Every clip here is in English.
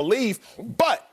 belief, but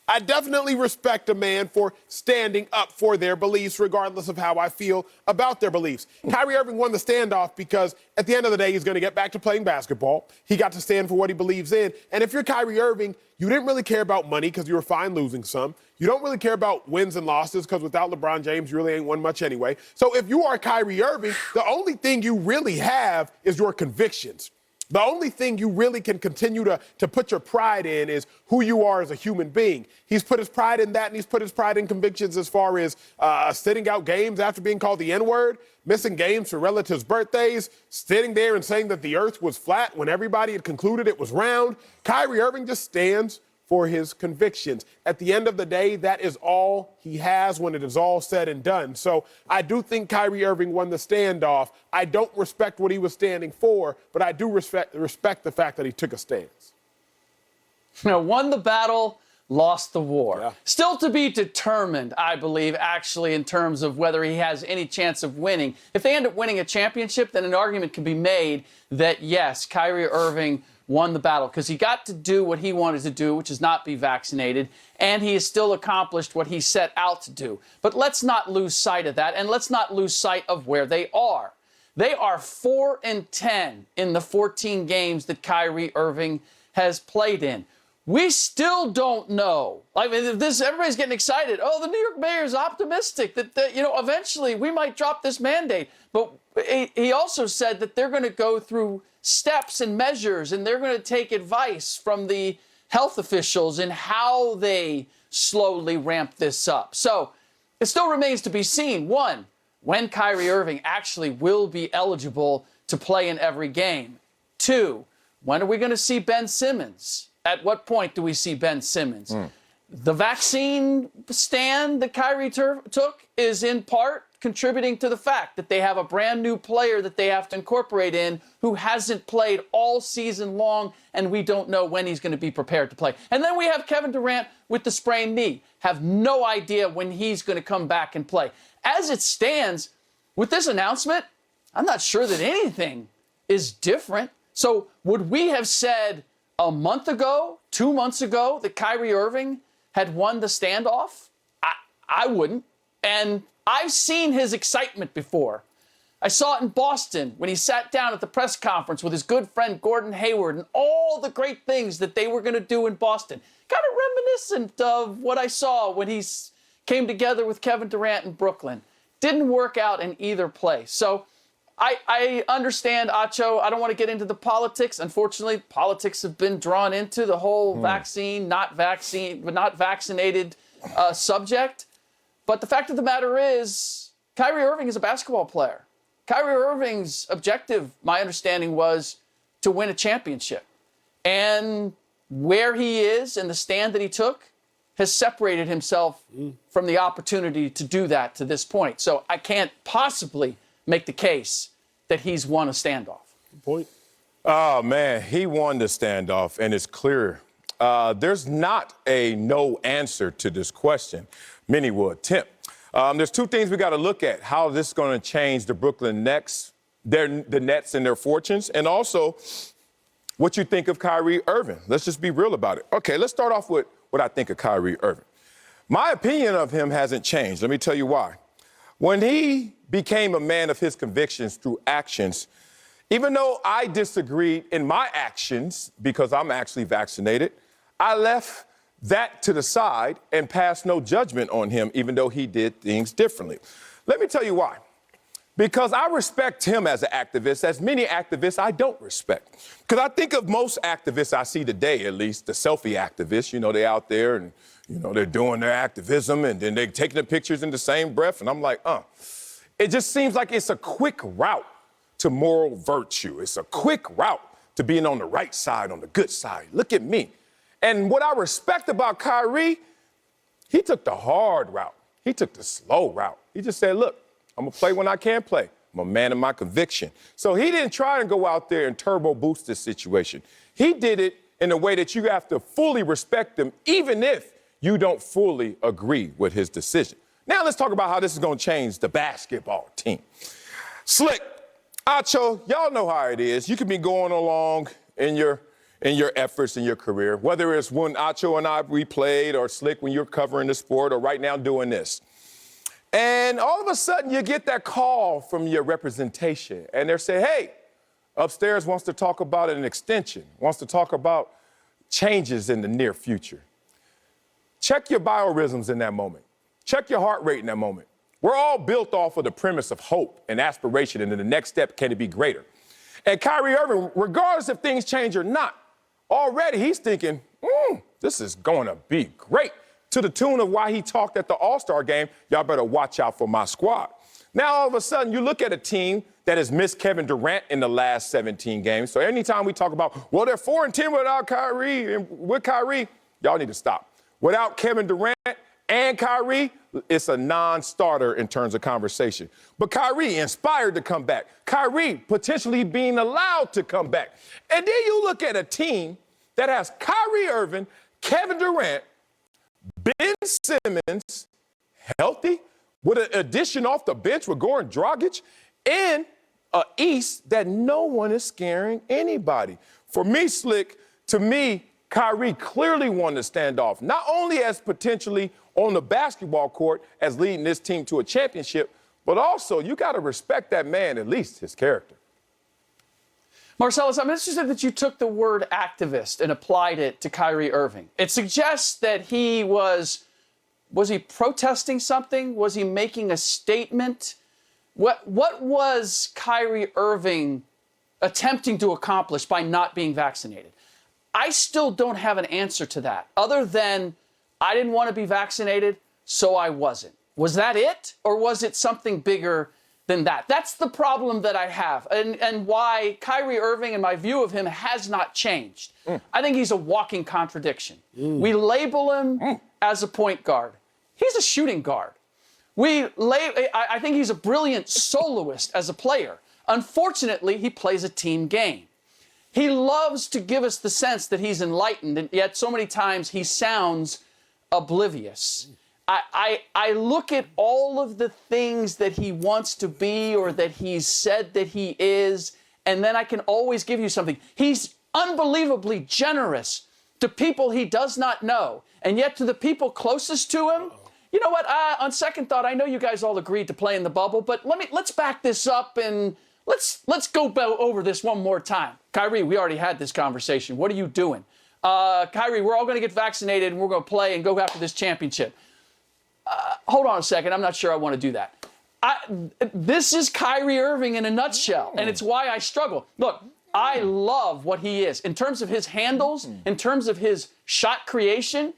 I definitely respect a man for standing up for their beliefs, regardless of how I feel about their beliefs. Kyrie Irving won the standoff because at the end of the day, he's going to get back to playing basketball. He got to stand for what he believes in. And if you're Kyrie Irving, you didn't really care about money because you were fine losing some. You don't really care about wins and losses because without LeBron James, you really ain't won much anyway. So if you are Kyrie Irving, the only thing you really have is your convictions. The only thing you really can continue to put your pride in is who you are as a human being. He's put his pride in that, and he's put his pride in convictions as far as sitting out games after being called the N-word, missing games for relatives' birthdays, sitting there and saying that the earth was flat when everybody had concluded it was round. Kyrie Irving just stands for his convictions. At the end of the day, that is all he has when it is all said and done. So I do think Kyrie Irving won the standoff. I don't respect what he was standing for, but I do respect the fact that he took a stance. Won the battle, lost the war. Yeah. Still to be determined, I believe, actually, in terms of whether he has any chance of winning. If they end up winning a championship, then an argument can be made that, yes, Kyrie Irving won the battle because he got to do what he wanted to do, which is not be vaccinated, and he has still accomplished what he set out to do. But let's not lose sight of that, and let's not lose sight of where they are. They are 4-10 in the 14 games that Kyrie Irving has played in. We still don't know. I mean, everybody's getting excited. Oh, the New York mayor is optimistic that eventually we might drop this mandate. But he also said that they're going to go through steps and measures, and they're going to take advice from the health officials in how they slowly ramp this up. So it still remains to be seen, one, when Kyrie Irving actually will be eligible to play in every game. Two, when are we going to see Ben Simmons? At what point do we see Ben Simmons? The vaccine stand that Kyrie took is in part contributing to the fact that they have a brand new player that they have to incorporate in who hasn't played all season long, and we don't know when he's going to be prepared to play. And then we have Kevin Durant with the sprained knee. Have no idea when he's going to come back and play. As it stands, with this announcement, I'm not sure that anything is different. So would we have said a month ago, 2 months ago, that Kyrie Irving had won the standoff? I wouldn't. And I've seen his excitement before. I saw it in Boston when he sat down at the press conference with his good friend Gordon Hayward and all the great things that they were going to do in Boston. Kind of reminiscent of what I saw when he came together with Kevin Durant in Brooklyn. Didn't work out in either place. So I understand, Acho. I don't want to get into the politics. Unfortunately, politics have been drawn into the whole not vaccinated subject. But the fact of the matter is, Kyrie Irving is a basketball player. Kyrie Irving's objective, my understanding, was to win a championship. And where he is and the stand that he took has separated himself from the opportunity to do that to this point. So I can't possibly make the case that he's won a standoff. Good point. Oh, man, he won the standoff, and it's clear. There's not a no answer to this question. Many will attempt. There's two things we got to look at: how this is going to change the Brooklyn Nets, the Nets and their fortunes, and also what you think of Kyrie Irving. Let's just be real about it. Okay, let's start off with what I think of Kyrie Irving. My opinion of him hasn't changed. Let me tell you why. When he became a man of his convictions through actions, even though I disagreed in my actions because I'm actually vaccinated, I left that to the side and passed no judgment on him, even though he did things differently. Let me tell you why. Because I respect him as an activist, as many activists I don't respect. Because I think of most activists I see today, at least, the selfie activists, they're out there and, they're doing their activism and then they're taking the pictures in the same breath. And I'm like, It just seems like it's a quick route to moral virtue. It's a quick route to being on the right side, on the good side. Look at me. And what I respect about Kyrie, he took the hard route. He took the slow route. He just said, look, I'm going to play when I can play. I'm a man of my conviction. So he didn't try and go out there and turbo boost this situation. He did it in a way that you have to fully respect him, even if you don't fully agree with his decision. Now let's talk about how this is going to change the basketball team. Slick, Acho, y'all know how it is. You can be going along in your in your efforts in your career, whether it's when Acho and I, we played, or Slick when you're covering the sport, or right now doing this. And all of a sudden you get that call from your representation and they're saying, hey, upstairs wants to talk about an extension, wants to talk about changes in the near future. Check your biorhythms in that moment. Check your heart rate in that moment. We're all built off of the premise of hope and aspiration, and then the next step, can it be greater? And Kyrie Irving, regardless if things change or not, already he's thinking, this is going to be great. To the tune of why he talked at the All-Star game, y'all better watch out for my squad. Now, all of a sudden, you look at a team that has missed Kevin Durant in the last 17 games. So anytime we talk about, well, they're 4-10 without Kyrie, and with Kyrie, y'all need to stop. Without Kevin Durant and Kyrie, it's a non-starter in terms of conversation. But Kyrie inspired to come back. Kyrie potentially being allowed to come back. And then you look at a team that has Kyrie Irving, Kevin Durant, Ben Simmons, healthy, with an addition off the bench with Goran Dragic, and an East that no one is scaring anybody. For me, Slick, to me, Kyrie clearly won the standoff, not only as potentially on the basketball court as leading this team to a championship, but also you got to respect that man, at least his character. Marcellus, I'm interested that you took the word activist and applied it to Kyrie Irving. It suggests that he was he protesting something? Was he making a statement? What was Kyrie Irving attempting to accomplish by not being vaccinated? I still don't have an answer to that, other than I didn't want to be vaccinated, so I wasn't. Was that it? Or was it something bigger than that? That's the problem that I have, and why Kyrie Irving and my view of him has not changed. I think he's a walking contradiction. We label him as a point guard. He's a shooting guard. I think he's a brilliant soloist as a player. Unfortunately, he plays a team game. He loves to give us the sense that he's enlightened, and yet so many times he sounds oblivious. I look at all of the things that he wants to be or that he's said that he is, and then I can always give you something. He's unbelievably generous to people he does not know, and yet to the people closest to him, you know what, on second thought, I know you guys all agreed to play in the bubble, but let's back this up and let's go over this one more time. Kyrie, we already had this conversation. What are you doing? Kyrie, we're all going to get vaccinated and we're going to play and go after this championship. Hold on a second. I'm not sure I want to do that. This is Kyrie Irving in a nutshell, and it's why I struggle. Look, I love what he is. In terms of his handles, in terms of his shot creation,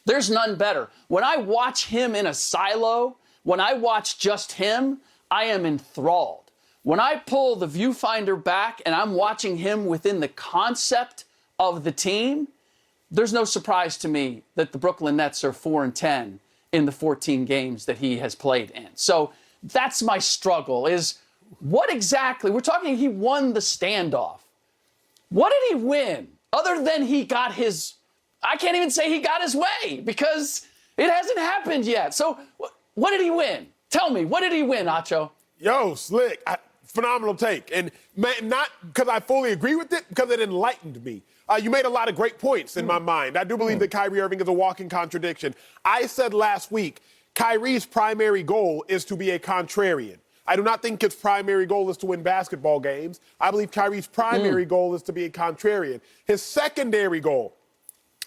there's none better. When I watch him in a silo, when I watch just him, I am enthralled. When I pull the viewfinder back and I'm watching him within the concept of the team, there's no surprise to me that the Brooklyn Nets are 4-10 in the 14 games that he has played in. So that's my struggle, is what exactly, we're talking he won the standoff. What did he win? Other than he got his, I can't even say he got his way because it hasn't happened yet. So what did he win? Tell me, what did he win, Acho? Yo, Slick, phenomenal take. And not because I fully agree with it, because it enlightened me. You made a lot of great points in my mind. I do believe that Kyrie Irving is a walking contradiction. I said last week, Kyrie's primary goal is to be a contrarian. I do not think his primary goal is to win basketball games. I believe Kyrie's primary goal is to be a contrarian. His secondary goal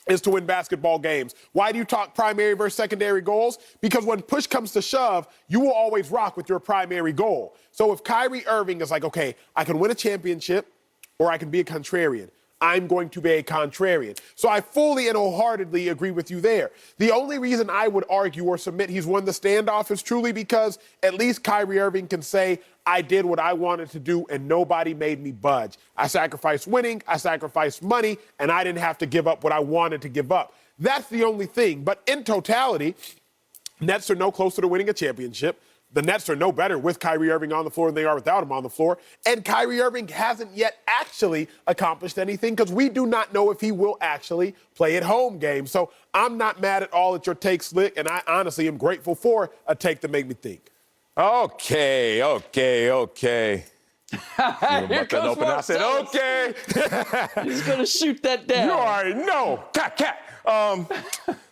is to win basketball games. Why do you talk primary versus secondary goals? Because when push comes to shove, you will always rock with your primary goal. So if Kyrie Irving is like, okay, I can win a championship or I can be a contrarian, I'm going to be a contrarian. So I fully and wholeheartedly agree with you there. The only reason I would argue or submit he's won the standoff is truly because at least Kyrie Irving can say, I did what I wanted to do and nobody made me budge. I sacrificed winning, I sacrificed money, and I didn't have to give up what I wanted to give up. That's the only thing. But in totality, Nets are no closer to winning a championship. The Nets are no better with Kyrie Irving on the floor than they are without him on the floor. And Kyrie Irving hasn't yet actually accomplished anything because we do not know if he will actually play at home games. So I'm not mad at all at your take, Slick, and I honestly am grateful for a take to make me think. Okay. Here comes I said, Marcellus. okay. He's going to shoot that down. You already know. Cat.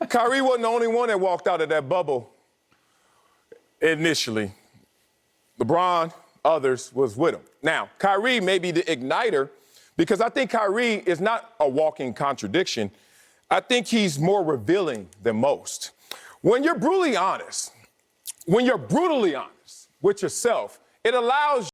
Kyrie wasn't the only one that walked out of that bubble initially. LeBron, others was with him. Now, Kyrie may be the igniter because I think Kyrie is not a walking contradiction. I think he's more revealing than most. When you're brutally honest with yourself, it allows